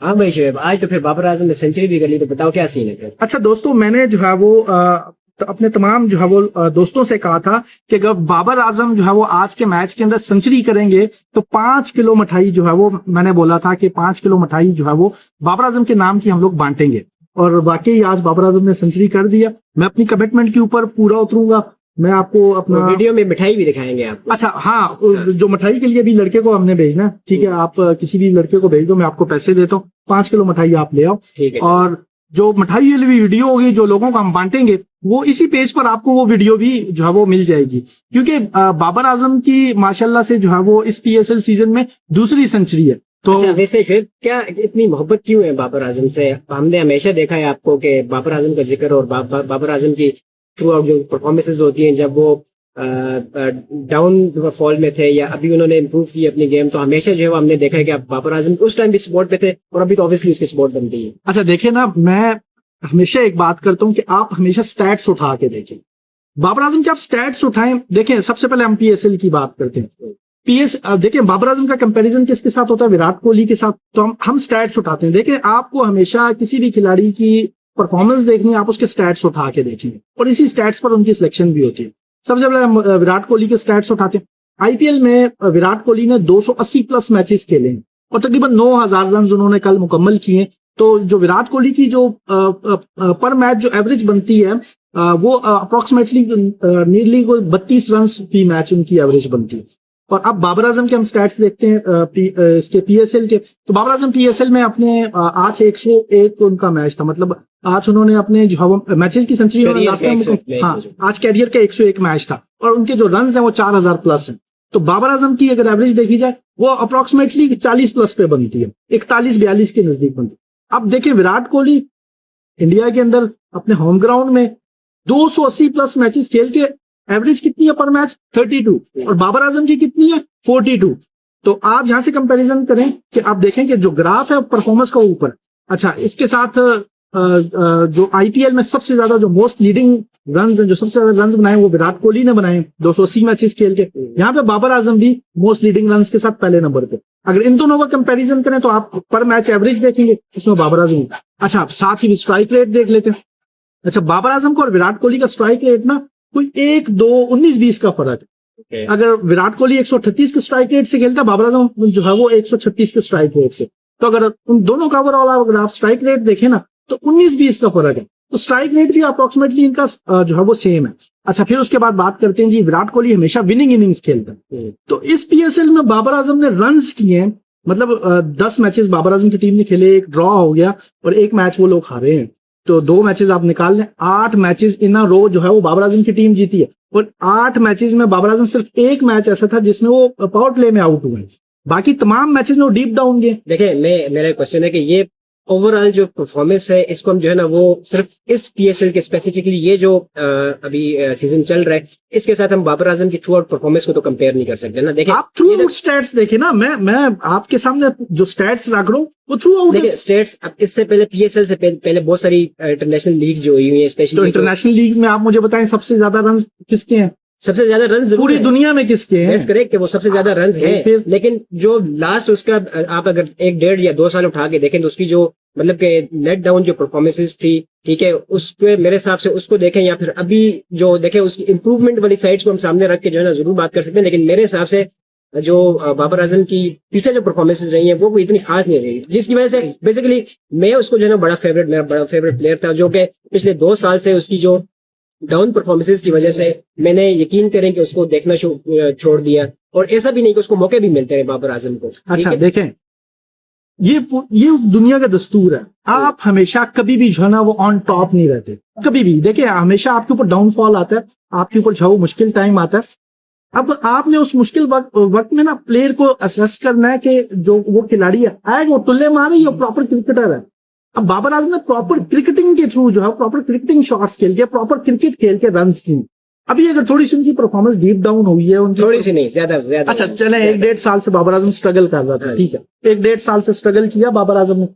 हाँ भाई शोएब, आज तो फिर बाबर आजम ने सेंचुरी भी कर ली, तो बताओ क्या सीन है फिर। अच्छा दोस्तों, मैंने जो है वो तो अपने तमाम जो है वो दोस्तों से कहा था कि अगर बाबर आजम जो है वो आज के मैच के अंदर सेंचुरी करेंगे तो 5 किलो मिठाई जो है वो, मैंने बोला था कि 5 किलो मिठाई जो है वो बाबर आजम के नाम की हम लोग बांटेंगे। और वाकई आज बाबर आजम ने सेंचुरी कर दिया। मैं अपनी कमिटमेंट के ऊपर पूरा उतरूंगा। मैं आपको अपना तो वीडियो में मिठाई भी दिखाएंगे आपको। अच्छा हाँ, जो मिठाई के लिए भी लड़के को हमने भेजना है, ठीक है, आप किसी भी लड़के को भेज दो, मैं आपको पैसे देता हूँ, 5 किलो मिठाई आप ले आओ। ठीक है। और जो मिठाई वाली भी वीडियो होगी, जो लोगों को हम बांटेंगे, वो इसी पेज पर आपको वो वीडियो भी जो है वो मिल जाएगी। क्योंकि बाबर आजम की माशाल्लाह से जो है वो इस PSL सीजन में दूसरी सेंचुरी है। तो अच्छा, वैसे शोएब क्या इतनी मोहब्बत क्यों है बाबर आजम से? हमने हमेशा देखा है आपको कि बाबर आजम का जिक्र और बाबर आजम की थ्रू आउट जो परफॉर्मेंसेज होती हैं, जब वो डाउन फॉल में थे या अभी उन्होंने इम्प्रूव की अपनी गेम, तो हमेशा जो है वो हमने देखा है कि आप बाबर आजम उस टाइम भी सपोर्ट पे थे और अभी तो ऑब्वियसली उसकी सपोर्ट बनती है। अच्छा देखिए ना, मैं हमेशा एक बात करता हूँ कि आप हमेशा स्टैट्स उठा के देखें। बाबर आजम के आप स्टैट्स उठाएं, देखें। सबसे पहले हम PSL की बात करते हैं। देखिए, बाबर आजम का कंपैरिजन किसके साथ होता है? विराट कोहली के साथ। तो हम स्टैट्स उठाते हैं। देखिए, आपको हमेशा किसी भी खिलाड़ी की परफॉर्मेंस देखनी है, आप उसके स्टैट्स उठा के देखेंगे और इसी स्टैट्स पर उनकी सिलेक्शन भी होती है। सबसे पहले हम विराट कोहली के स्टैट्स उठाते हैं। IPL में विराट कोहली ने 280 प्लस मैचेस खेले हैं और तकरीबन 9000 रन उन्होंने कल मुकम्मल किए। तो जो विराट कोहली की जो पर मैच जो एवरेज बनती है, वो अप्रोक्सीमेटली नियरली 32 रन फी मैच उनकी एवरेज बनती है। और अब बाबर आजम के हम स्टैट्स देखते हैं इसके PSL के। तो बाबर आजम PSL में अपने आज 101 उनका मैच था, मतलब आज उन्होंने अपने जो मैचेस की सेंचुरी, हाँ, आज कैरियर का 101 मैच था और उनके जो रन हैं वो 4000 प्लस हैं। तो बाबर आजम की अगर एवरेज देखी जाए, वो अप्रोक्सीमेटली 40 प्लस पे बनती है, 41-42 के नजदीक बनती है। अब देखिए, विराट कोहली इंडिया के अंदर अपने होम ग्राउंड में 280 प्लस मैचेस खेल के एवरेज कितनी है पर मैच? 32। और बाबर आजम की कितनी है? 42। तो आप यहां से कंपैरिजन करें कि आप देखें कि जो ग्राफ है परफॉर्मेंस का ऊपर। अच्छा, इसके साथ जो IPL में सबसे ज्यादा जो मोस्ट लीडिंग रन, जो सबसे ज्यादा रन बनाए वो विराट कोहली ने बनाए 280 मैचेस खेल के। यहाँ पे बाबर आजम भी मोस्ट लीडिंग रन के साथ पहले नंबर पे। अगर इन दोनों का कंपैरिजन करें तो आप पर मैच एवरेज देखेंगे, उसमें बाबर आजम। अच्छा, साथ ही स्ट्राइक रेट देख लेते हैं। अच्छा, बाबर आजम को और विराट कोहली का स्ट्राइक रेट ना कोई 1-2 19-20 का फर्क है। अगर विराट कोहली 138 के स्ट्राइक रेट से खेलता है, बाबर आजम जो है वो 136 के स्ट्राइक रेट से। तो अगर उन दोनों का ओवरऑल अगर आप स्ट्राइक रेट देखें ना, तो 19-20 का फर्क है। तो स्ट्राइक रेट भी अप्रोक्सीमेटली इनका जो है वो सेम है। अच्छा, फिर उसके बाद बात करते हैं जी, विराट कोहली हमेशा विनिंग इनिंग्स खेलता है। तो इस PSL में बाबर आजम ने रन्स किए हैं, मतलब 10 मैचेस बाबर आजम की टीम ने खेले, एक ड्रॉ हो गया और एक मैच वो लोग हारे हैं। तो 2 मैचेस आप निकाल लें, 8 मैचेस इन अ रो जो है वो बाबर आजम की टीम जीती है। और 8 मैचेस में बाबर आजम सिर्फ एक मैच ऐसा था जिसमें वो पावर प्ले में आउट हुए, बाकी तमाम मैचेस में वो डीप डाउन गए। देखिए, मेरा क्वेश्चन है कि ये ओवरऑल जो परफॉर्मेंस है, इसको हम जो है ना वो सिर्फ इस PSL के स्पेसिफिकली ये जो अभी सीजन चल रहा है, इसके साथ हम बाबर आजम की थ्रू आउट परफॉर्मेंस को तो कंपेयर नहीं कर सकते ना। देखिए, आप थ्रू आउट स्टैट्स देखें ना, मैं आपके सामने जो स्टैट्स रख रहा हूँ वो थ्रू आउट। देखिए स्टेट्स, अब इससे पहले PSL से पहले बहुत सारी इंटरनेशनल लीग जो हुई है, स्पेशली तो इंटरनेशनल लीग में आप मुझे बताएं सबसे ज्यादा रन किसके हैं? सबसे ज्यादा रन पूरी दुनिया में किसके हैं? दैट्स करेक्ट कि वो सबसे ज्यादा रन है, लेकिन जो लास्ट उसका आप अगर 1 डेढ़ या 2 साल उठा के देखें तो उसकी जो मतलब के लेट डाउन जो परफॉर्मेंसेस थी, ठीक है, उसके मेरे हिसाब से उसको देखें या फिर अभी जो देखें उसकी इंप्रूवमेंट वाली साइड्स को हम सामने रख के जो है ना जरूर बात कर सकते हैं। लेकिन मेरे हिसाब से जो बाबर आजम की पीछे जो परफॉर्मेंसेस रही हैं वो कोई इतनी खास नहीं रही, जिसकी वजह से बेसिकली मैं उसको जो है ना मेरा बड़ा फेवरेट प्लेयर था, जो कि पिछले 2 साल से उसकी जो डाउन परफॉर्मेंसेस की वजह से मैंने यकीन करें कि उसको देखना छोड़ दिया। और ऐसा भी नहीं कि उसको मौके भी मिलते रहे बाबर आजम को। अच्छा देखें, ये दुनिया का दस्तूर है। आप हमेशा कभी भी जो है ना वो ऑन टॉप नहीं रहते, कभी भी। देखिए, हमेशा आपके ऊपर डाउनफॉल आता है, आपके ऊपर जो मुश्किल टाइम आता है। अब आपने उस मुश्किल वक्त में ना प्लेयर को असेस करना है कि जो वो खिलाड़ी है वो टुल्ले मारे या प्रॉपर क्रिकेटर है। अब बाबर आजम ने प्रॉपर क्रिकेटिंग के थ्रू जो है प्रॉपर क्रिकेटिंग शॉट्स खेल के, प्रॉपर क्रिकेट खेल के रन की। अभी अगर थोड़ी सी उनकी परफॉर्मेंस डीप डाउन हुई है, उनकी थोड़ी सी नहीं, ज्यादा। अच्छा चले, 1-1.5 साल से बाबर आजम स्ट्रगल कर रहा था, ठीक है, 1-1.5 साल से स्ट्रगल किया बाबर आजम ने।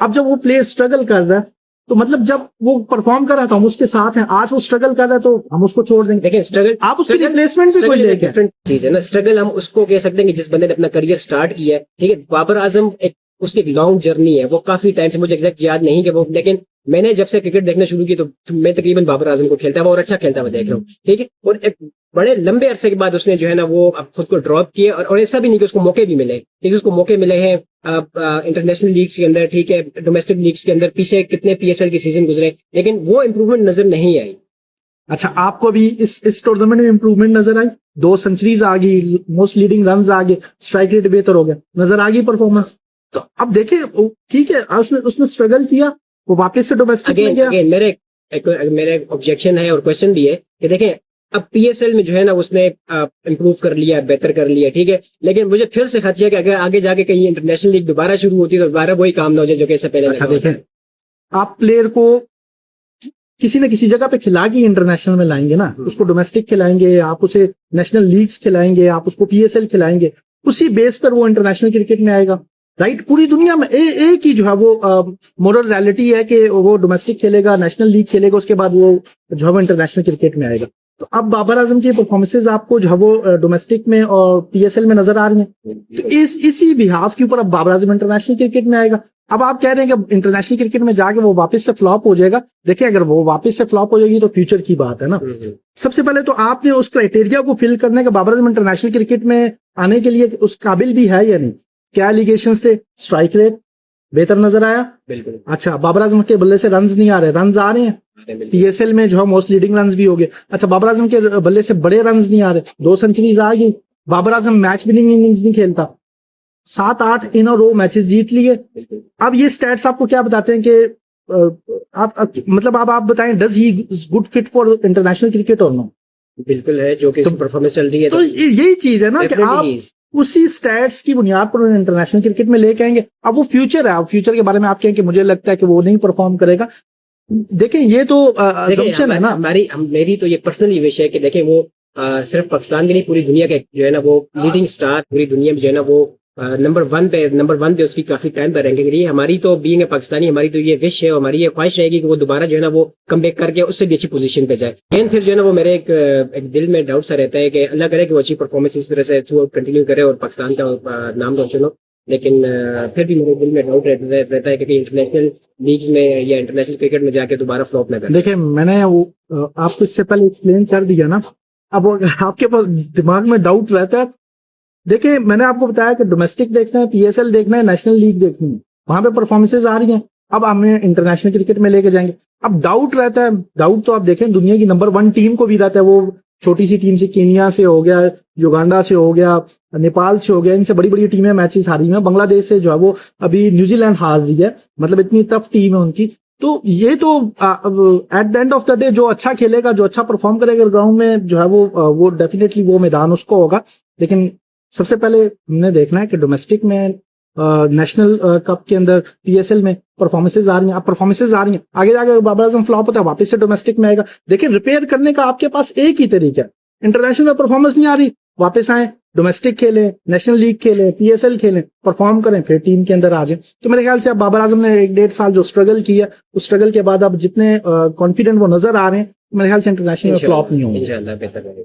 अब जब वो प्लेयर स्ट्रगल कर रहा है तो मतलब जब वो परफॉर्म कर रहा था हम उसके साथ हैं, आज वो स्ट्रगल कर रहा है तो हम उसको छोड़ देंगे? देखिए, स्ट्रगल आप उसकी रिप्लेसमेंट भी कोई लेके, डिफरेंट चीज है ना। स्ट्रगल हम उसको कह सकते हैं कि जिस बंदे ने अपना करियर स्टार्ट किया है, ठीक है। बाबर आजम एक उसकी एक लॉन्ग जर्नी है, वो काफी टाइम से, मुझे एग्जैक्ट याद नहीं कि वो, लेकिन मैंने जब से क्रिकेट देखना शुरू की तो मैं तकरीबन बाबर आजम को खेलता हुआ और अच्छा खेलता हुआ देख रहा हूँ, ठीक है। और एक बड़े लंबे अरसे के बाद उसने जो है ना वो अब खुद को ड्रॉप किया, और ऐसा भी नहीं कि उसको मौके भी मिले, ठीक है, उसको मौके मिले हैं इंटरनेशनल लीग्स के अंदर, ठीक है, डोमेस्टिक लीग्स के अंदर, पीछे कितने पीएसएल के सीजन गुजरे, लेकिन वो इंप्रूवमेंट नजर नहीं आई। अच्छा, आपको भी इस टूर्नामेंट में इंप्रूवमेंट नजर आई? 2 सेंचुरीज आ गई, मोस्ट लीडिंग रन्स आ गए, स्ट्राइक रेट बेहतर हो गया, नजर आ गई परफॉर्मेंस। तो अब देखिए, ठीक है, उसने स्ट्रगल किया, वो वापस से डोमेस्टिक में गया। मेरे ऑब्जेक्शन है और क्वेश्चन भी है कि देखें, अब पीएसएल में जो है ना उसने इम्प्रूव कर लिया, बेहतर कर लिया, ठीक है, लेकिन मुझे फिर से खदशा है कि अगर आगे जाके कहीं इंटरनेशनल लीग दोबारा शुरू होती है तो दोबारा वही काम ना हो जाए जो कि इससे पहले। अच्छा देखें, आप प्लेयर को किसी न किसी जगह पे खिला के इंटरनेशनल में लाएंगे ना, उसको डोमेस्टिक खिलाएंगे, आप उसे नेशनल लीग्स खिलाएंगे, आप उसको पीएसएल खिलाएंगे, उसी बेस पर वो इंटरनेशनल क्रिकेट में आएगा, राइट। पूरी दुनिया में एक ही जो है वो मोरल रियलिटी है कि वो डोमेस्टिक खेलेगा, नेशनल लीग खेलेगा, उसके बाद वो जो है वो इंटरनेशनल क्रिकेट में आएगा। तो अब बाबर आजम की परफॉर्मेंसेज आपको जो है वो डोमेस्टिक में और पीएसएल में नजर आ रही हैं, तो इसी बिहाफ के ऊपर अब बाबर आजम इंटरनेशनल क्रिकेट में आएगा। अब आप कह रहे हैं कि इंटरनेशनल क्रिकेट में जाके वो वापस से फ्लॉप हो जाएगा। देखिए, अगर वो वापस से फ्लॉप हो जाएगी तो फ्यूचर की बात है ना। सबसे पहले तो आपने उस क्राइटेरिया को फिल करने का, बाबर आजम इंटरनेशनल क्रिकेट में आने के लिए उस काबिल भी है या नहीं। क्या एलिगेशंस थे? स्ट्राइक रेट बेहतर नजर आया, बिल्कुल। अच्छा, बाबर आजम के बल्ले से रन्स नहीं आ रहे, रन्स आ रहे हैं, पीएसएल में जो है मोस्ट लीडिंग रन्स भी हो गए। अच्छा, बाबर आजम के बल्ले से बड़े रन्स नहीं आ रहे, 2 सेंचुरीज आ गई। Babar Azam match winning innings नहीं खेलता, 7-8 इन रो मैचेस जीत लिए। अब ये स्टैट्स आपको क्या बताते हैं कि मतलब आप बताएं, does he good fit for international cricket और नो? बिल्कुल है, जो कि परफॉर्मेंस चल रही है। तो यही चीज है ना कि आप उसी स्टैट्स की बुनियाद पर इंटरनेशनल क्रिकेट में लेके आएंगे। अब वो फ्यूचर है, अब फ्यूचर के बारे में आप कहें कि मुझे लगता है कि वो नहीं परफॉर्म करेगा, देखें ये तो असम्पशन है ना। मेरी तो ये पर्सनली विश है कि देखें वो सिर्फ पाकिस्तान के नहीं, पूरी दुनिया के जो है ना वो लीडिंग स्टार, पूरी दुनिया में जो है ना वो नंबर वन पे उसकी काफी टाइम पर रैंकिंग रही है। हमारी तो बीइंग पाकिस्तानी, हमारी तो ये विश है, हमारी ये ख्वाहिश रहेगी कि वो दोबारा जो है ना वो कमबैक करके उससे भी अच्छी पोजीशन पे जाए। लेकिन फिर जो है ना वो मेरे एक दिल में डाउट सा रहता है कि अल्लाह करे कि वो अच्छी परफॉर्मेंस इस तरह से थ्रू कंटिन्यू करे और पाकिस्तान का नाम रोशन हो। लेकिन फिर भी मेरे दिल में डाउट रहता है कि इंटरनेशनल लीग्स में या इंटरनेशनल क्रिकेट में जाके दोबारा फ्लॉप ना करे। देखिए, मैंने वो आपको इससे पहले एक्सप्लेन कर दिया ना। अब आपके पास दिमाग में डाउट रहता है, देखिए मैंने आपको बताया कि डोमेस्टिक देखना है, पीएसएल देखना है, नेशनल लीग देखनी है, वहां पे परफॉर्मेंसेज आ रही हैं। अब हमें इंटरनेशनल क्रिकेट में लेके जाएंगे, अब डाउट रहता है। डाउट तो आप देखें, दुनिया की नंबर 1 टीम को भी रहता है, वो छोटी सी टीम से, केनिया से हो गया, युगांडा से हो गया, नेपाल से हो गया, इनसे बड़ी बड़ी टीमें मैचेस हारी हैं। बांग्लादेश से जो है वो अभी न्यूजीलैंड हार रही है, मतलब इतनी टफ टीम है उनकी। तो ये तो at the end of the day जो अच्छा खेलेगा, जो अच्छा परफॉर्म करेगा ग्राउंड में, जो है वो डेफिनेटली वो मैदान उसको होगा। लेकिन सबसे पहले हमने देखना है कि डोमेस्टिक में, नेशनल कप के अंदर, पीएसएल में परफॉर्मेंसेज आ रही हैं। अब परफॉर्मेंसेज आ रही हैं, आगे जाके बाबर आजम फ्लॉप होता है, वापस से डोमेस्टिक में आएगा। देखिए, रिपेयर करने का आपके पास एक ही तरीका है। इंटरनेशनल में परफॉर्मेंस नहीं आ रही, वापस आए, डोमेस्टिक खेलें, नेशनल लीग खेलें, पीएसएल खेलें, परफॉर्म करें, फिर टीम के अंदर आ जाए। तो मेरे ख्याल से अब बाबर आजम ने 1-1.5 साल जो स्ट्रगल किया, उस स्ट्रगल के बाद अब जितने कॉन्फिडेंट वो नजर आ रहे हैं, मेरे ख्याल से इंटरनेशनल में फ्लॉप नहीं होंगे।